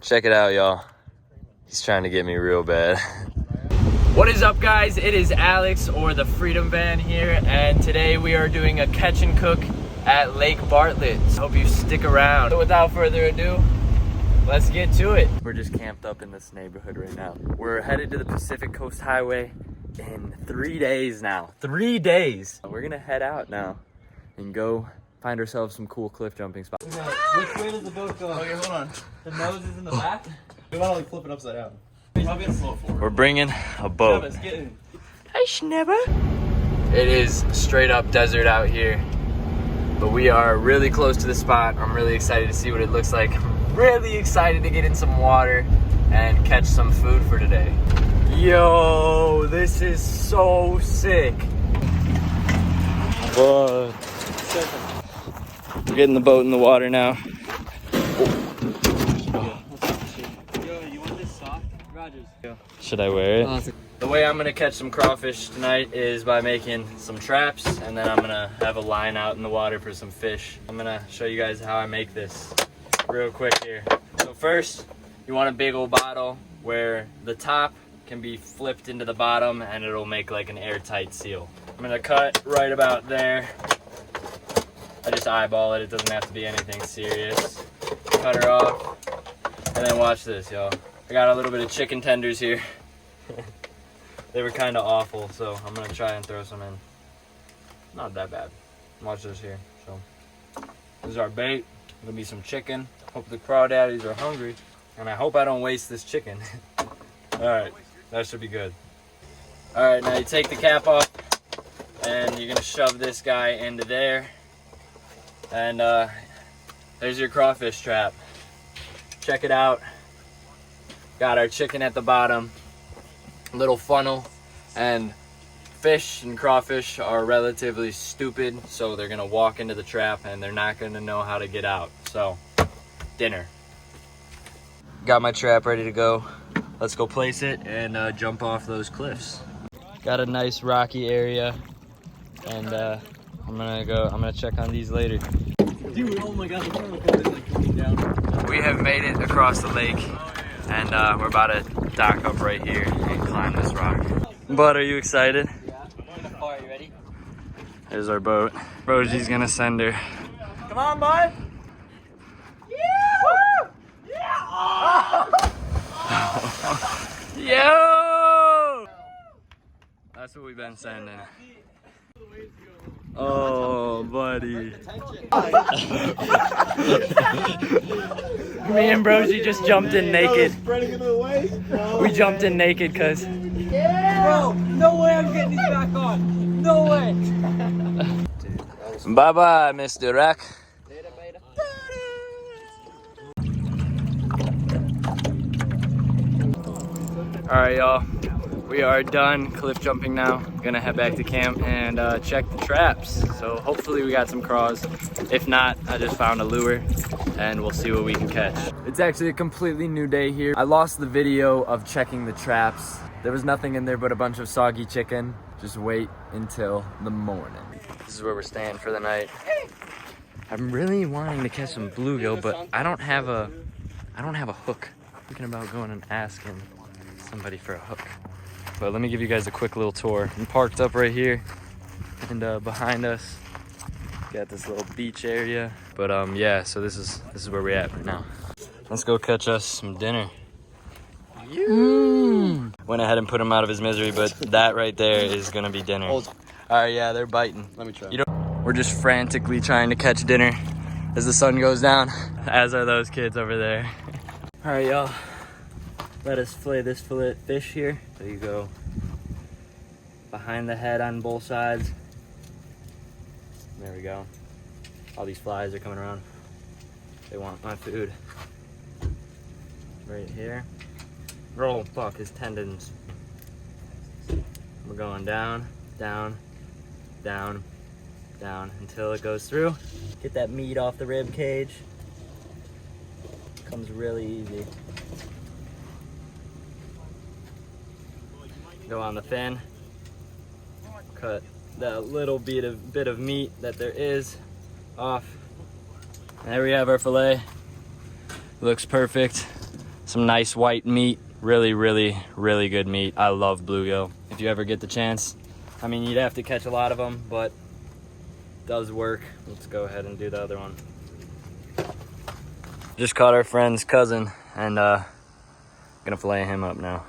Check it out, y'all. He's trying to get me real bad. What is up, guys? It is Alex, or the Freedom Van here, and today we are doing a catch and cook at Lake Bartlett. So hope you stick around. So without further ado, let's get to it. We're just camped up in this neighborhood right now. We're headed to the Pacific Coast Highway in 3 days now. 3 days. We're gonna head out now and go find ourselves some cool cliff jumping spots. Okay, which way does the boat go? Okay, hold on. The nose is in the back. We want to like flip it upside down. Probably gonna slow it forward. We're bringing a boat. Let's get in. Hey, Schnebber. It is straight up desert out here, but we are really close to the spot. I'm really excited to see what it looks like. I'm really excited to get in some water and catch some food for today. Yo, this is so sick. Whoa. We're getting the boat in the water now. Should I wear it? The way I'm gonna catch some crawfish tonight is by making some traps, and then I'm gonna have a line out in the water for some fish. I'm gonna show you guys how I make this real quick here. So first, you want a big old bottle where the top can be flipped into the bottom and it'll make like an airtight seal. I'm gonna cut right about there. I just eyeball it, it doesn't have to be anything serious. Cut her off, and then watch this, y'all. I got a little bit of chicken tenders here. They were kind of awful, so I'm gonna try and throw some in. Not that bad. Watch this here. So this is our bait. Gonna be some chicken. Hope the crawdaddies are hungry, and I hope I don't waste this chicken. All right, that should be good. All right, now you take the cap off, and you're gonna shove this guy into there, and there's your crawfish trap. Check it out. Got our chicken at the bottom, little funnel, and fish and crawfish are relatively stupid, so they're gonna walk into the trap and they're not gonna know how to get out. So, dinner. Got my trap ready to go. Let's go place it and jump off those cliffs. Got a nice rocky area, and I'm gonna check on these later. Dude, oh my god, the chemical is like coming down. We have made it across the lake. And we're about to dock up right here and climb this rock. Bud, are you excited? Yeah. Are you ready? There's our boat. Roji's gonna send her. Come on, bud. Yo! That's what we've been sending. Oh, buddy. Me and Brogy just jumped in naked. We jumped in naked because... Bro, no way I'm getting these back on. No way. Bye-bye, Mr. Rack. Alright, y'all. We are done cliff jumping now. Gonna head back to camp and check the traps. So hopefully we got some craws. If not, I just found a lure and we'll see what we can catch. It's actually a completely new day here. I lost the video of checking the traps. There was nothing in there but a bunch of soggy chicken. Just wait until the morning. This is where we're staying for the night. I'm really wanting to catch some bluegill, but I don't have a hook. I'm thinking about going and asking somebody for a hook. But let me give you guys a quick little tour. I'm parked up right here, and behind us, got this little beach area. But yeah, so this is where we're at right now. Let's go catch us some dinner. Went ahead and put him out of his misery, but that right there is gonna be dinner. All right, yeah, they're biting. Let me try. We're just frantically trying to catch dinner as the sun goes down, as are those kids over there. All right, y'all. Let us fillet this fillet fish here. So you go behind the head on both sides. There we go. All these flies are coming around. They want my food. Right here. Oh, fuck, his tendons. We're going down, down, down, down until it goes through. Get that meat off the rib cage. Comes really easy. Go on the fin. Cut that little bit of meat that there is off. And there we have our fillet. Looks perfect. some nice white meat. Really, really, really good meat. I love bluegill. If you ever get the chance, I mean, you'd have to catch a lot of them, but it does work. Let's go ahead and do the other one. Just caught our friend's cousin, and gonna fillet him up now.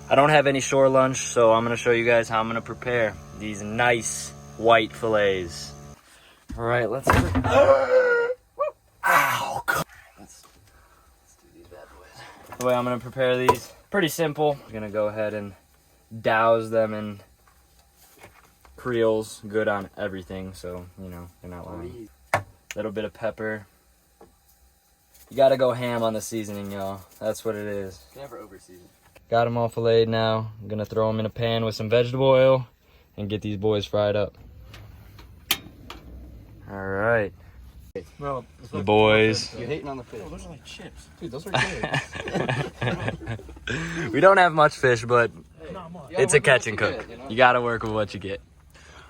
I don't have any shore lunch, so I'm gonna show you guys how I'm gonna prepare these nice white fillets. All right, let's ow, God. Let's do these bad boys. The way I'm gonna prepare these, pretty simple. I'm gonna go ahead and douse them in Creole's, good on everything, so you know they're not lying. Little bit of pepper. You gotta go ham on the seasoning, y'all. That's what it is. Never over season. Got them all filleted now. I'm gonna throw them in a pan with some vegetable oil and get these boys fried up. All right. Bro, The boys. You're hating on the fish. oh, those are like chips. Dude, those are good. We don't have much fish, but Not much. it's a catch and cook. get, you know? You gotta work with what you get.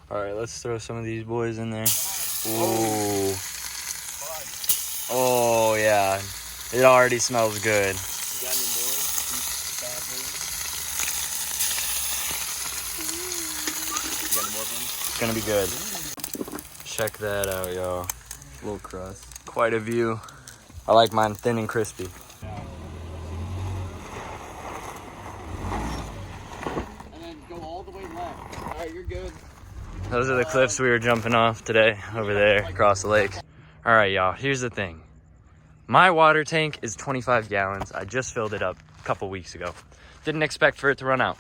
All right, let's throw some of these boys in there. Ooh. Oh yeah, it already smells good. You got any more? Bad boys? You got any more of them? It's gonna be good. Check that out, y'all. Little crust. Quite a view. I like mine thin and crispy. And then go all the way left. All right, you're good. Those are the cliffs we were jumping off today, over there, across the lake. All right, y'all, here's the thing. My water tank is 25 gallons. I just filled it up a couple weeks ago. Didn't expect for it to run out.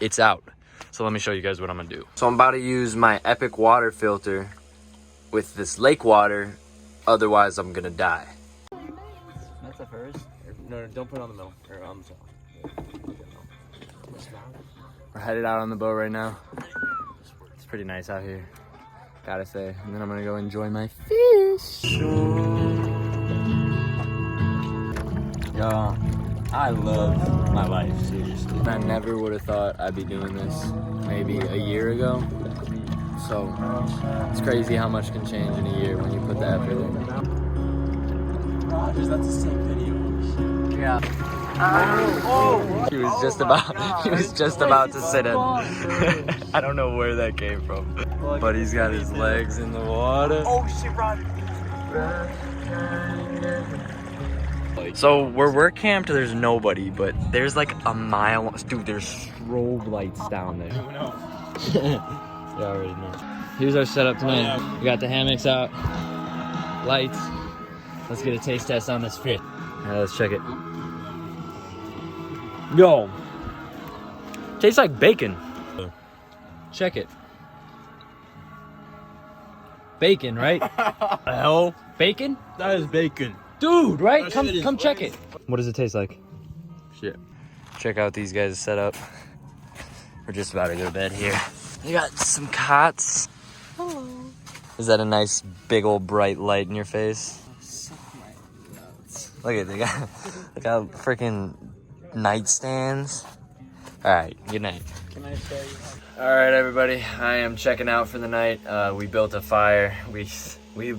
It's out. So let me show you guys what I'm gonna do. So I'm about to use my Epic water filter with this lake water. Otherwise, I'm gonna die. That's a first. No, don't put it on the middle. Or on the top. We're headed out on the boat right now. It's pretty nice out here, gotta say. And then I'm gonna go enjoy my fish. Y'all, I love my life, seriously. I never would have thought I'd be doing this maybe a year ago. So it's crazy how much can change in a year when you put the effort in. Rogers, that's the same video. Yeah. He was just about to sit in. I don't know where that came from. But he's got his legs in the water. Oh shit, Roger. So where we're camped, there's nobody, but there's like a mile. Dude, there's strobe lights down there. Yeah, I already know. Here's our setup tonight. We got the hammocks out, lights. Let's get a taste test on this fish. All right, let's check it. Yo, tastes like bacon. Check it. Bacon, right? Hell, bacon? That is bacon. Dude, right? That Come shit is check crazy. it. What does it taste like? Shit. Check out these guys' setup. We're just about to go to bed here. You got some cots. Hello. Is that a nice big old bright light in your face? Look at they got freaking nightstands. All right, good night. Can I show you? All right, everybody. I am checking out for the night. We built a fire. We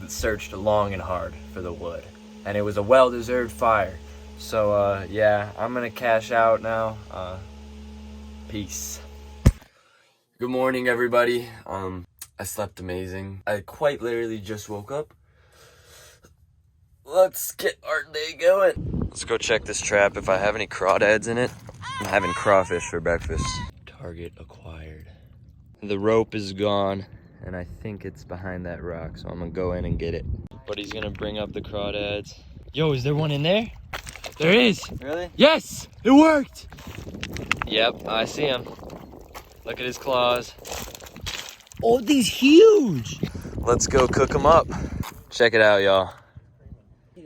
searched long and hard for the wood, and it was a well-deserved fire. So yeah, I'm gonna cash out now. Peace. Good morning, everybody. I slept amazing. I quite literally just woke up. Let's get our day going. Let's go check this trap if I have any crawdads in it. I'm having crawfish for breakfast. Target acquired. The rope is gone, and I think it's behind that rock, so I'm gonna go in and get it. But he's gonna bring up the crawdads. Yo, is there one in there? There is. Really? Yes, it worked. Yep, I see him. Look at his claws. Oh, these huge. Let's go cook them up. Check it out, y'all.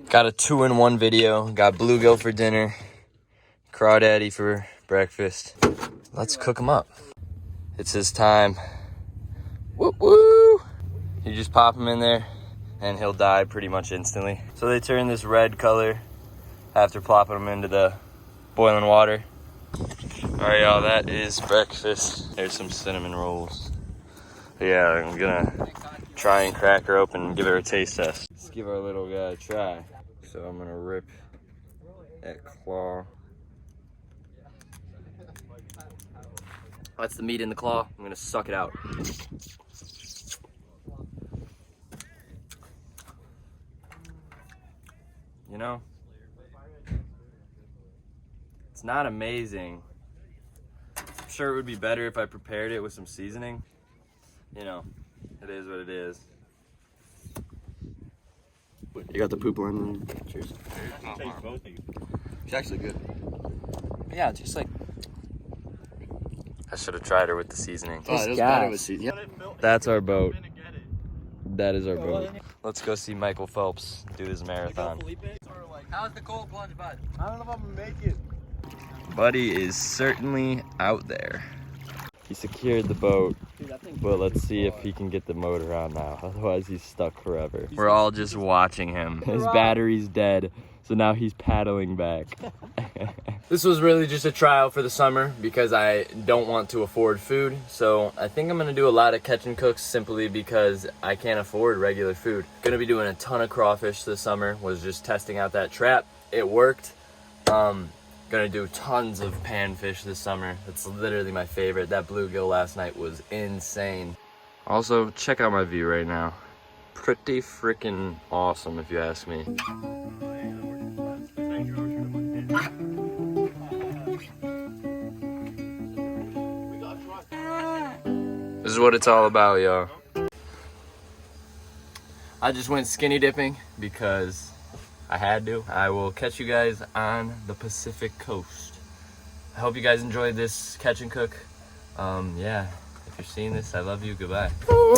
Got a 2-in-1 video. Got bluegill for dinner, crawdaddy for breakfast. Let's cook them up. It's his time. Woo woo! You just pop him in there and he'll die pretty much instantly. So they turn this red color after plopping them into the boiling water. All right, y'all, that is breakfast. There's some cinnamon rolls. Yeah, I'm gonna try and crack her open and give her a taste test. Let's give our little guy a try. So I'm gonna rip That claw. That's the meat in the claw. I'm gonna suck it out. You know, it's not amazing. I'm sure it would be better if I prepared it with some seasoning. You know, it is what it is. You got the poop line in there. Cheers. It's actually good. Yeah, just like. I should have tried her with the seasoning. Oh, it was better with seasoning. That's our boat. That is our boat. Let's go see Michael Phelps do his marathon. How's the cold plunge, bud? I don't know if I'm gonna make it. Buddy is certainly out there. He secured the boat, but let's see if he can get the motor on now. Otherwise, he's stuck forever. We're all just watching him. His battery's dead, so now he's paddling back. This was really just a trial for the summer because I don't want to afford food. So I think I'm gonna do a lot of catch and cooks simply because I can't afford regular food. Gonna be doing a ton of crawfish this summer. Was just testing out that trap. It worked. Gonna do tons of panfish this summer. That's literally my favorite. That bluegill last night was insane. Also, check out my view right now. Pretty freaking awesome if you ask me. This is what it's all about, y'all. I just went skinny dipping because I had to. I will catch you guys on the Pacific coast. I hope you guys enjoyed this catch and cook. Yeah, if you're seeing this, I love you. Goodbye.